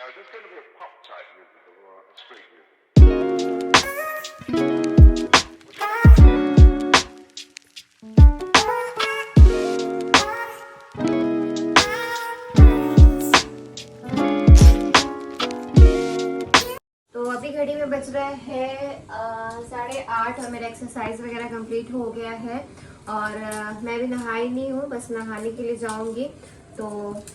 There's going to be a pop type music or a street music. तो अभी घड़ी में बज रहा है 8:30 और मेरा एक्सरसाइज वगैरह कंप्लीट हो गया है और मैं भी नहाई नहीं हूँ, बस नहाने के लिए जाऊंगी। तो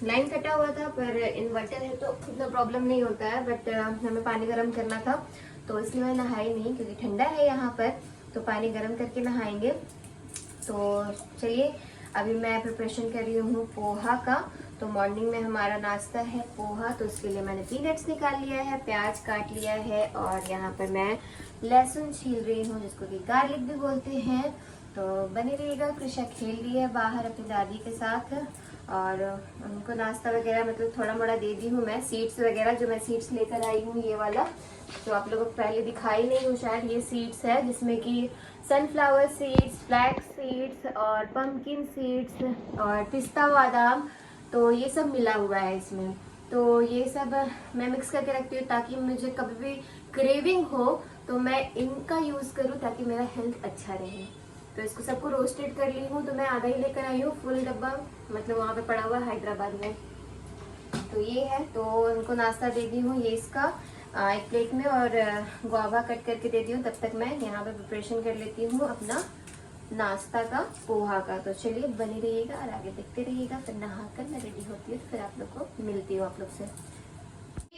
लाइन कटा हुआ था पर इन्वर्टर है तो इतना प्रॉब्लम नहीं होता है, बट हमें पानी गर्म करना था तो इसलिए मैं नहाई नहीं, क्योंकि ठंडा है यहाँ पर तो पानी गर्म करके नहाएंगे। तो चलिए अभी मैं प्रिपरेशन कर रही हूँ पोहा का। तो मॉर्निंग में हमारा नाश्ता है पोहा, तो उसके लिए मैंने पीनट्स निकाल लिया है, प्याज काट लिया है और यहाँ पर मैं लहसुन छील रही हूँ, जिसको कि गार्लिक भी बोलते हैं। तो बने रहिएगा। कृषा खेल रही है बाहर अपनी दादी के साथ और उनको नाश्ता वगैरह मतलब थोड़ा मोड़ा दे दी हूँ मैं। सीड्स वगैरह जो मैं सीड्स लेकर आई हूँ ये वाला, तो आप लोगों को पहले दिखाई नहीं हूँ शायद, ये सीड्स है जिसमें कि सनफ्लावर सीड्स, फ्लैक्स सीड्स और पंपकिन सीड्स और पिस्ता बादाम, तो ये सब मिला हुआ है इसमें। तो ये सब मैं मिक्स करके रखती हूँ ताकि मुझे कभी भी क्रेविंग हो तो मैं इनका यूज़ करूँ ताकि मेरा हेल्थ अच्छा रहे। तो इसको सबको रोस्टेड कर ली हूँ, तो मैं आधा ही लेकर आई हूँ, फुल डब्बा मतलब वहाँ पे पड़ा हुआ है हैदराबाद में। तो ये है, तो उनको नाश्ता दे दी हूँ ये इसका एक प्लेट में और गुआवा कट करके दे दी हूँ। तब तक मैं यहाँ पे प्रिपरेशन कर लेती हूँ अपना नाश्ता का पोहा का। तो चलिए बने रहिएगा और आगे देखते रहिएगा। फिर नहाकर मैं रेडी होती हूँ तो फिर आप लोग को मिलती हूँ आप लोग से।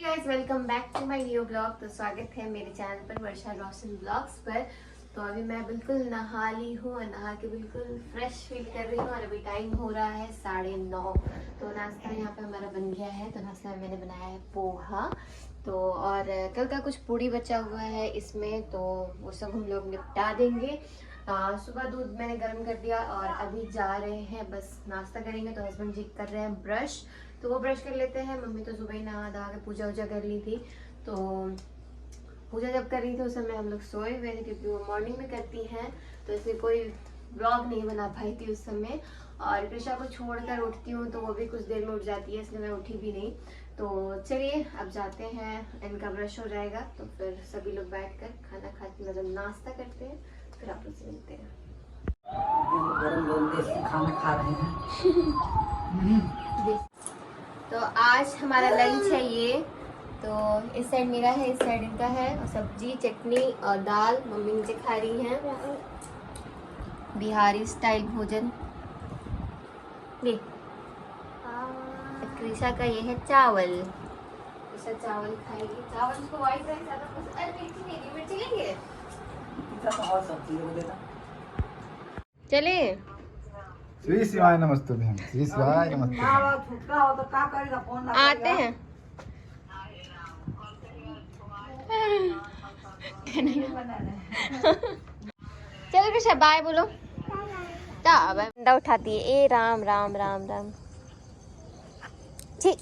Guys welcome back to my new blog. तो स्वागत है मेरे चैनल पर वर्षा रोशन ब्लॉग्स पर। तो अभी मैं बिल्कुल नहा ली हूँ और नहा के बिल्कुल फ्रेश फील कर रही हूँ और अभी टाइम हो रहा है 9:30। तो नाश्ता यहाँ पे हमारा बन गया है। तो नाश्ता में मैंने बनाया है पोहा, तो और कल का कुछ पूड़ी बचा हुआ है इसमें, तो वो सब हम लोग निपटा देंगे। सुबह दूध मैंने गर्म कर दिया और अभी जा रहे हैं बस नाश्ता करेंगे। तो हस्बैंड जी कर रहे हैं ब्रश, तो वो ब्रश कर लेते हैं। मम्मी तो सुबह ही नहा धहा के पूजा वूजा कर ली थी। तो पूजा जब कर रही थी उस समय हम लोग सोए हुए थे, क्योंकि वो मॉर्निंग में करती हैं तो इसलिए कोई ब्लॉग नहीं बना पाई थी उस समय। और कृषा को छोड़कर उठती हूँ तो वो भी कुछ देर में उठ जाती है, इसलिए मैं उठी भी नहीं। तो चलिए अब जाते हैं, इनका ब्रश हो जाएगा तो फिर सभी लोग बैठकर खाना खाते मतलब नाश्ता करते हैं, फिर आप लोग से मिलते हैं। खाना खा रहे हैं। तो आज हमारा लंच है ये, तो इस साइड मेरा है, इस साइड इनका है, और सब्जी चटनी और दाल मम्मी नीचे खा रही हैं, बिहारी स्टाइल भोजन। देख कृषा का ये है चावल, कृषा चावल खाएगी। चावल उसको व्हाइट राइस ज्यादा पसंद। अरे मिर्ची नहीं दी, मिर्ची लेंगे और सब्जी को देता चले। श्री शिवाय नमस्ते भैया, श्री शिवाय नमस्ते। छुटका हो तो क्या करेगा, फोन आते हैं चलो कृषा बाय बोलो। डंडा उठाती है, ए राम राम राम राम। ठीक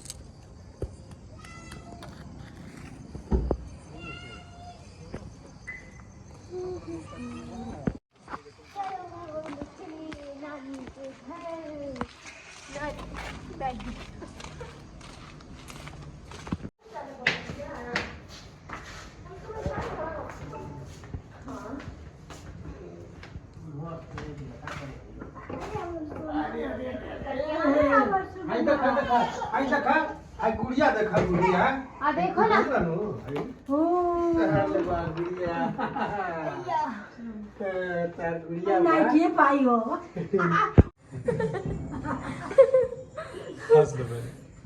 गुड़िया देखा गुड़िया देखो ना नहीं पाई हो।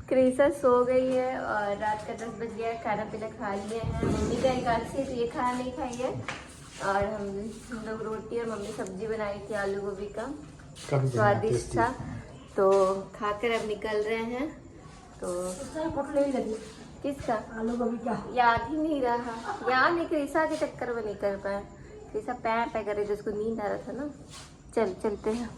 क्रिसा सो गई है और रात का 10 बज गया है। खाना पीना खा लिया है, मम्मी का एकादशी तो ये खाना नहीं खाई है। और हम लोग रोटी और मम्मी सब्जी बनाई थी आलू गोभी का, स्वादिष्ट था। तो खाकर अब निकल रहे हैं। तो किसका आलू गोभी का याद ही नहीं रहा, याद नहीं, क्रिसा के चक्कर में नहीं कर पाया। क्रिसा पै कर रही थी, उसको नींद आ रहा था ना। चलते हैं।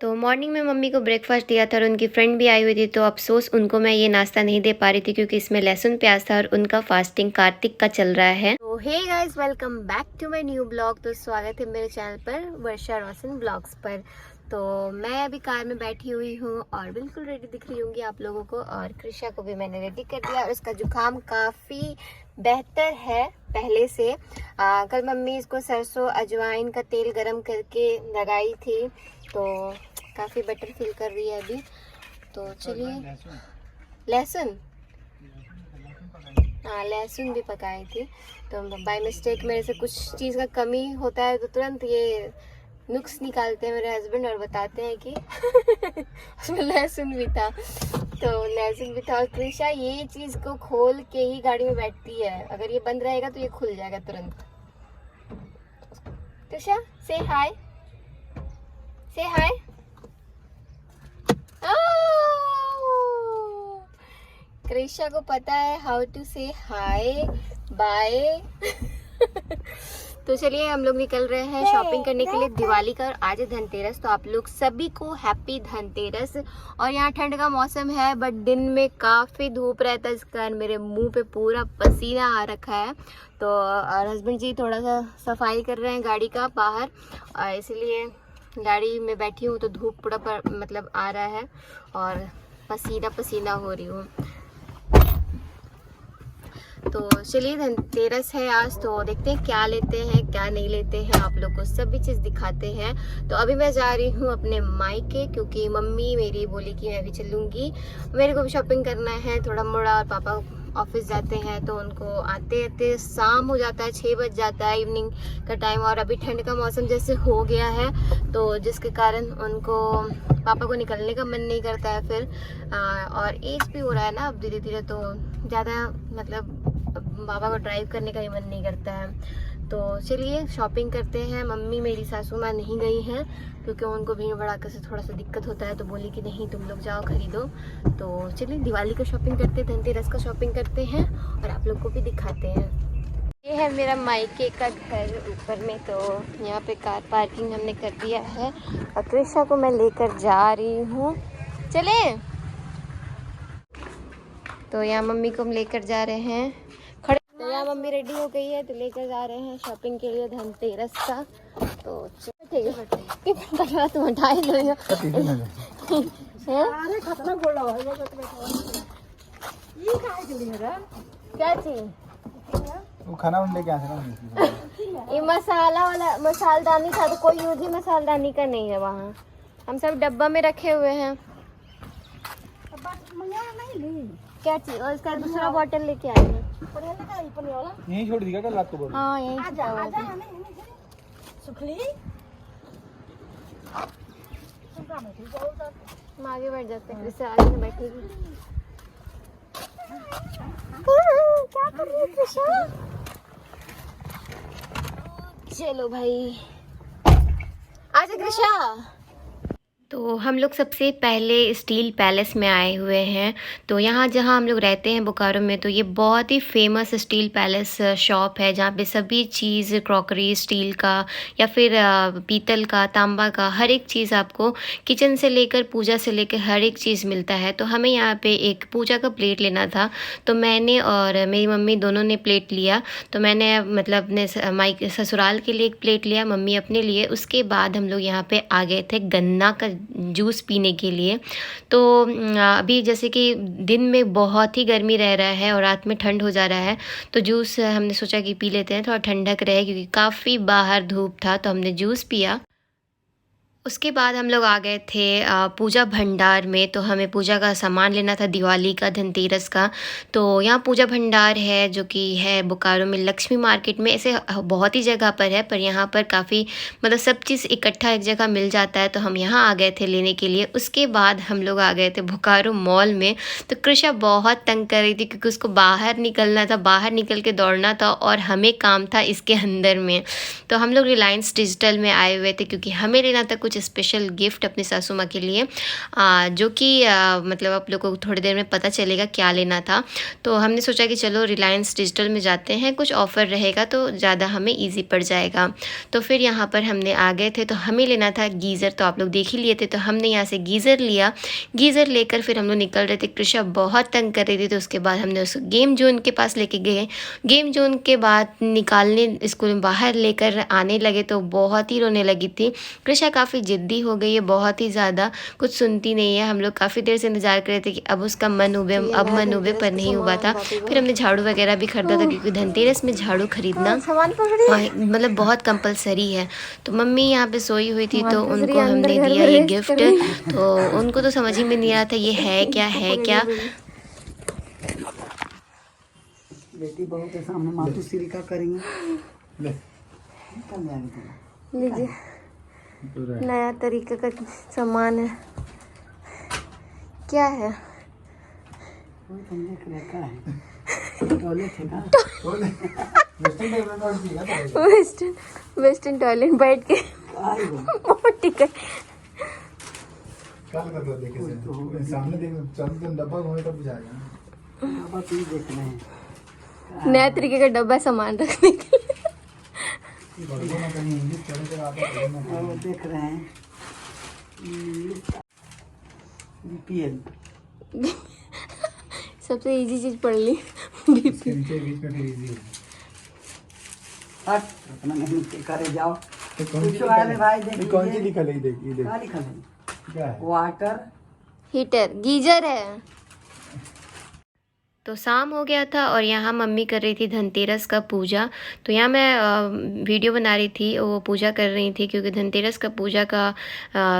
तो मॉर्निंग में मम्मी को ब्रेकफास्ट दिया था और उनकी फ्रेंड भी आई हुई थी, तो अफसोस उनको मैं ये नाश्ता नहीं दे पा रही थी क्योंकि इसमें लहसुन प्याज था और उनका फास्टिंग कार्तिक का चल रहा है। तो hey guys welcome back to my new blog. तो स्वागत है मेरे चैनल पर वर्षा रोशन ब्लॉग्स पर। तो मैं अभी कार में बैठी हुई हूँ और बिल्कुल रेडी दिख रही होंगी आप लोगों को। और कृषा को भी मैंने रेडी कर दिया और उसका जुकाम काफ़ी बेहतर है पहले से। कल मम्मी इसको सरसों अजवाइन का तेल गरम करके लगाई थी तो काफ़ी बेटर फील कर रही है अभी। तो चलिए, लहसुन, हाँ लहसुन भी पकाई थी। तो बाय मिस्टेक मेरे से कुछ चीज़ का कमी होता है तो तुरंत ये नुक्स निकालते हैं मेरे हस्बैंड और बताते हैं कि उसमें लहसुन भी था। तो लहसुन भी था। और कृषा ये चीज़ को खोल के ही गाड़ी में बैठती है, अगर ये बंद रहेगा तो ये खुल जाएगा तुरंत। कृषा से हाय, से हाय। कृषा को पता है हाउ टू से हाय बाय। तो चलिए हम लोग निकल रहे हैं शॉपिंग करने के लिए दिवाली का। और आज है धनतेरस, तो आप लोग सभी को हैप्पी धनतेरस। और यहाँ ठंड का मौसम है बट दिन में काफ़ी धूप रहता है, इस कारण मेरे मुंह पे पूरा पसीना आ रखा है। तो और हस्बैंड जी थोड़ा सा सफाई कर रहे हैं गाड़ी का बाहर, और इसलिए गाड़ी में बैठी हूँ तो धूप पूरा मतलब आ रहा है और पसीना पसीना हो रही हूँ। तो चलिए धनतेरस है आज, तो देखते हैं क्या लेते हैं क्या नहीं लेते हैं, आप लोग को सभी चीज़ दिखाते हैं। तो अभी मैं जा रही हूँ अपने मायके क्योंकि मम्मी मेरी बोली कि मैं भी चलूँगी, मेरे को भी शॉपिंग करना है थोड़ा मोड़ा। और पापा ऑफिस जाते हैं तो उनको आते आते शाम हो जाता है, 6 बज जाता है इवनिंग का टाइम। और अभी ठंड का मौसम जैसे हो गया है तो जिसके कारण उनको पापा को निकलने का मन नहीं करता है फिर। और एज भी हो रहा है ना अब धीरे धीरे, तो ज़्यादा मतलब पापा को ड्राइव करने का ही मन नहीं करता है। तो चलिए शॉपिंग करते हैं। मम्मी मेरी सासू माँ नहीं गई हैं क्योंकि उनको भीड़ भड़ाके से थोड़ा सा दिक्कत होता है, तो बोली कि नहीं तुम लोग जाओ खरीदो। तो चलिए दिवाली का शॉपिंग करते हैं, धनतेरस का शॉपिंग करते हैं और आप लोग को भी दिखाते हैं। ये है मेरा मायके का घर ऊपर में, तो यहाँ पे कार पार्किंग हमने कर दिया है और कृषा को मैं लेकर जा रही हूँ। चले, तो यहाँ मम्मी को हम लेकर जा रहे हैं खड़े। तो यहाँ मम्मी रेडी हो गई है तो लेकर जा रहे हैं शॉपिंग के लिए धनतेरस का। तो ठीक है तुम हटा ही लो। अरे खतरा बोल रहा है ये क्या चीज वो खाना उन लेके आते ना। ये मसाला वाला मसालदानी था तो कोई यूज ही मसालदानी का नहीं है वहाँ, हम सब डब्बा में रखे हुए हैं। क्या चीज, और इसका दूसरा बॉटल लेके आए हैं। यहीं छोड़ दिया कल रात को। हाँ यही सुखली हम आगे बढ़ जाते हैं, इससे आगे में बैठेगी। क्या कर रही है कृषा? चलो भाई आजा कृषा। तो हम लोग सबसे पहले स्टील पैलेस में आए हुए हैं। तो यहाँ जहाँ हम लोग रहते हैं बोकारो में, तो ये बहुत ही फेमस स्टील पैलेस शॉप है जहाँ पे सभी चीज़ क्रॉकरी स्टील का या फिर पीतल का तांबा का हर एक चीज़ आपको किचन से लेकर पूजा से लेकर हर एक चीज़ मिलता है। तो हमें यहाँ पे एक पूजा का प्लेट लेना था, तो मैंने और मेरी मम्मी दोनों ने प्लेट लिया। तो मैंने मतलब अपने माई ससुराल के लिए एक प्लेट लिया, मम्मी अपने लिए। उसके बाद हम लोग यहाँ पे आ गए थे गन्ना का जूस पीने के लिए। तो अभी जैसे कि दिन में बहुत ही गर्मी रह रहा है और रात में ठंड हो जा रहा है, तो जूस हमने सोचा कि पी लेते हैं, थोड़ा ठंडक रहे क्योंकि काफ़ी बाहर धूप था। तो हमने जूस पिया। उसके बाद हम लोग आ गए थे पूजा भंडार में। तो हमें पूजा का सामान लेना था दिवाली का, धनतेरस का। तो यहाँ पूजा भंडार है जो कि है बोकारो में लक्ष्मी मार्केट में। ऐसे बहुत ही जगह पर है पर यहाँ पर काफ़ी मतलब सब चीज़ इकट्ठा एक जगह मिल जाता है। तो हम यहाँ आ गए थे लेने के लिए। उसके बाद हम लोग आ गए थे बोकारो मॉल में। तो कृषा बहुत तंग कर रही थी क्योंकि उसको बाहर निकलना था, बाहर निकल के दौड़ना था और हमें काम था इसके अंदर में। तो हम लोग रिलायंस डिजिटल में आए हुए थे क्योंकि हमें लेना था कुछ स्पेशल गिफ्ट अपनी सासू माँ के लिए, जो कि मतलब आप लोगों को थोड़ी देर में पता चलेगा क्या लेना था। तो हमने सोचा कि चलो रिलायंस डिजिटल में जाते हैं, कुछ ऑफ़र रहेगा तो ज़्यादा हमें ईजी पड़ जाएगा। तो फिर यहाँ पर हमने आ गए थे। तो हमें लेना था गीज़र, तो आप लोग देख ही लिए थे। तो हमने यहाँ से गीज़र लिया। गीज़र लेकर फिर हम लोग निकल रहे थे। कृषा बहुत तंग कर रही थी तो उसके बाद हमने उसको गेम जोन के पास लेके गए। गेम जोन के बाद निकालने स्कूल में बाहर लेकर आने लगे तो बहुत ही रोने लगी थी। कृषा काफ़ी ज़िद्दी हो गई है बहुत ही ज़्यादा, कुछ सुनती नहीं है। हम लोग काफ़ी देर से इंतज़ार कर रहे थे कि अब उसका मन उबे, अब मन उबे, पर नहीं हुआ था। फिर हमने झाड़ू वगैरह भी खरीदा था, क्योंकि धनतेरस में झाड़ू खरीदना मतलब बहुत कंपलसरी है। तो मम्मी यहाँ पे सोई हुई थी, तो उनको हमने दिया ये गिफ्ट। तो उनको तो समझ ही में नहीं आया था ये है क्या। बेटी बहू के सामने मातुश्री का करेंगे। लीजिए, नया तरीके का सामान है। क्या है? वेस्टर्न टॉयलेट बैठ के ठीक है। सामने डब्बा घूमे तब बुझाएगा। देख रहे हैं नया तरीके का डब्बा सामान रखने के लिए। देख रहे हैं BPL सबसे इजी चीज पढ़ ली। बीच में फिर इजी है। हट अपना नहीं करे जाओ। भाई देख कौन सी लिखा है, देख ये देख क्या लिखा है? क्या है? वाटर हीटर, गीजर है। तो शाम हो गया था और यहाँ मम्मी कर रही थी धनतेरस का पूजा। तो यहाँ मैं वीडियो बना रही थी, वो पूजा कर रही थी, क्योंकि धनतेरस का पूजा का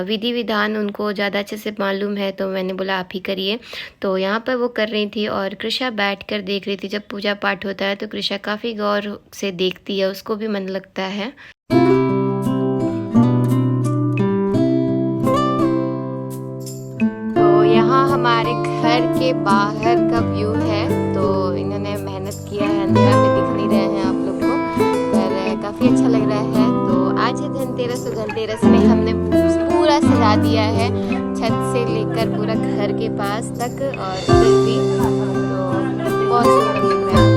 विधि विधान उनको ज़्यादा अच्छे से मालूम है। तो मैंने बोला आप ही करिए। तो यहाँ पर वो कर रही थी और कृषा बैठकर देख रही थी। जब पूजा पाठ होता है तो कृषा काफ़ी गौर से देखती है, उसको भी मन लगता है। यहाँ हमारे घर के बाहर का व्यू है। तो इन्होंने मेहनत किया है, अंधेरा में दिख नहीं रहे हैं आप लोग को, पर काफ़ी अच्छा लग रहा है। तो आज है धनतेरस, तो धनतेरस में हमने पूरा सजा दिया है, छत से लेकर पूरा घर के पास तक और इधर भी। तो बहुत सुंदर लग रहा है।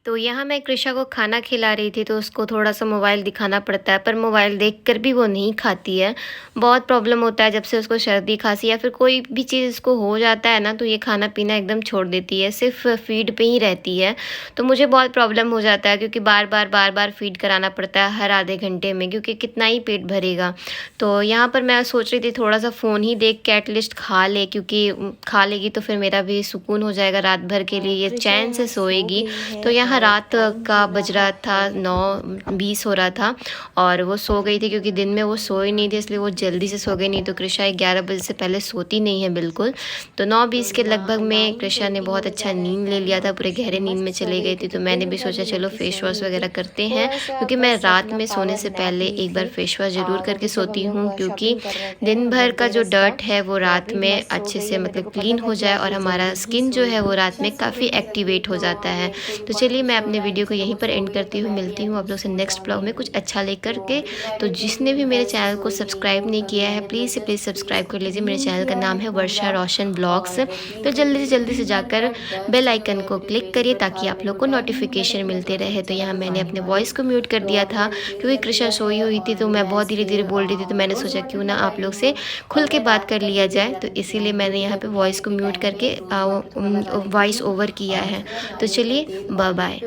तो यहाँ मैं कृषा को खाना खिला रही थी, तो उसको थोड़ा सा मोबाइल दिखाना पड़ता है, पर मोबाइल देखकर भी वो नहीं खाती है। बहुत प्रॉब्लम होता है जब से उसको सर्दी खांसी या फिर कोई भी चीज़ उसको हो जाता है ना, तो ये खाना पीना एकदम छोड़ देती है, सिर्फ फीड पे ही रहती है। तो मुझे बहुत प्रॉब्लम हो जाता है, क्योंकि बार बार फीड कराना पड़ता है हर आधे घंटे में, क्योंकि कितना ही पेट भरेगा। तो यहाँ पर मैं सोच रही थी थोड़ा सा फ़ोन ही देख के एटलीस्ट खा ले, क्योंकि खा लेगी तो फिर मेरा भी सुकून हो जाएगा रात भर के लिए, ये चैन से सोएगी। तो यहाँ रात का बज रहा था 9:20 हो रहा था और वो सो गई थी, क्योंकि दिन में वो सोई नहीं थी, इसलिए वो जल्दी से सो गई। नहीं तो कृषा 11 बजे से पहले सोती नहीं है बिल्कुल। तो 9:20 के लगभग में कृषा ने बहुत अच्छा नींद ले लिया था, पूरे गहरे नींद में चली गई थी। तो मैंने भी सोचा चलो फेस वॉश वगैरह करते हैं, क्योंकि मैं रात में सोने से पहले एक बार फेस वॉश ज़रूर करके सोती हूँ, क्योंकि दिन भर का जो डर्ट है वो रात में अच्छे से मतलब क्लीन हो जाए और हमारा स्किन जो है वो रात में काफ़ी एक्टिवेट हो जाता है। तो चलिए मैं अपने वीडियो को यहीं पर एंड करती हूँ, मिलती हूँ आप लोग से नेक्स्ट ब्लॉग में कुछ अच्छा लेकर के। तो जिसने भी मेरे चैनल को सब्सक्राइब नहीं किया है प्लीज़ से प्लीज़ सब्सक्राइब कर लीजिए। मेरे चैनल का नाम है वर्षा रोशन ब्लॉग्स। तो जल्दी से जाकर बेल आइकन को क्लिक करिए ताकि आप लोग को नोटिफिकेशन मिलते रहे। तो यहाँ मैंने अपने वॉइस को म्यूट कर दिया था, क्योंकि कृषा सोई हुई थी, तो मैं बहुत धीरे बोल रही थी। तो मैंने सोचा क्यों ना आप लोग से खुल के बात कर लिया जाए, तो इसीलिए मैंने यहाँ पे वॉइस को म्यूट करके वॉइस ओवर किया है। तो चलिए बाय बाय।